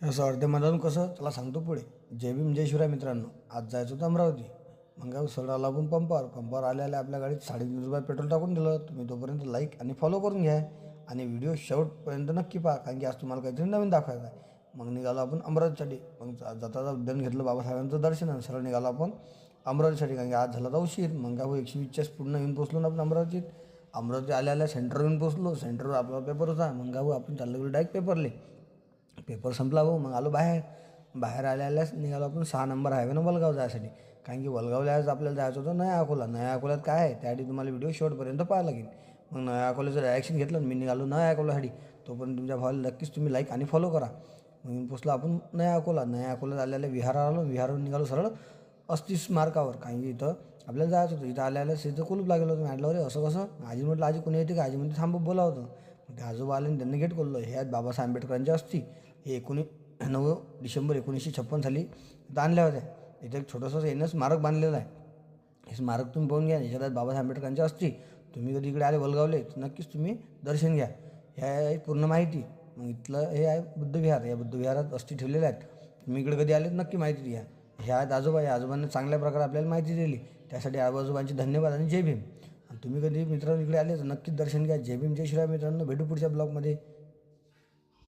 असं अर्ध्यामधून कसं चला सांगतो पुढे. जय भीम जय शिवराय मित्रांनो. आज जायचं होतं अमरावती. मग काय सरळ आला आपण पंपावर आल्या आपल्या गाडीत 3.5 रुपये पेट्रोल टाकून दिलं. तुम्ही तोपर्यंत लाईक आणि फॉलो करून घ्या आणि व्हिडिओ शेवटपर्यंत नक्की पहा, कारण की आज तुम्हाला काहीतरी नवीन दाखवायचं आहे. मग निघालो आपण अमरावतीसाठी. मग जाता उद्यान घेतलं बाबासाहेबांचं दर्शन आणि सरळ निघालो आपण अमरावतीसाठी, कारण की आज झाला तर उशीर. मग काय 120च्या पूर्ण येऊन पोचलो ना आपण अमरावतीत. अमरावती आल्या सेंटरवर येऊन पोचलो. सेंटरवर आपला पेपर होता. मग काय आपण चाललं गेलो डायरेक्ट पेपरले. पेपर संपला भाऊ. मग आलो बाहेर आल्यास निघालो आपण 6 नंबर हायवेनं वलगाव जायसाठी, कारण की वलगावला आज आपल्याला जायचं होतं नया अकोल्यात काय आहे त्यासाठी तुम्हाला व्हिडिओ शेवटपर्यंत पाहायला लागेल. मग नया अकोल्याचं डायरेक्शन घेतलं मी निघालो नया अकोल्यासाठी. तोपर्यंत तुमच्या भावाला नक्कीच तुम्ही लाईक आणि फॉलो करा. मग पोचलो आपण नया अकोल्यात आल्याला विहारावरून निघालो सरळ अस्ती स्मारकावर, कारण की इथं आपल्याला जायचं होतं. इथं आल्याला तिथं कुलूप लागलं होतं. मॅडलं रे असं कसं. आजी म्हटलं आजी कोणी येते का. आजी म्हणते थांब बोला होतं. मग ते आजोबा आले आणि त्यांनी गेट खोललं. हे आहेत बाबासाहेब आंबेडकरांच्या अस्थी. हे 9 डिसेंबर 1956 साली इथं आणल्या होत्या. इथं एक छोटंसं येणं स्मारक बांधलेलं आहे. हे स्मारक तुम्ही पाहून घ्या. याच्यात बाबासाहेब आंबेडकरांच्या अस्थी. तुम्ही कधी इकडे आले वलगावले तर नक्कीच तुम्ही दर्शन घ्या. ह्या आहे पूर्ण माहिती. मग इथलं हे आहे बुद्धविहार. या बुद्धविहारात अस्थी ठेवलेल्या आहेत. तुम्ही इकडे कधी आले तर नक्की माहिती घ्या. ह्या आहेत आजोबा. या आजोबांनी चांगल्या प्रकारे आपल्याला माहिती दिली. त्यासाठी आजोबांचे धन्यवाद आणि जय भीम. आणि तुम्ही कधी मित्रांनो इकडे आले तर नक्कीच दर्शन घ्या. जय भीम जय शिवराय मित्रांनो. भेटू पुढच्या ब्लॉगमध्ये.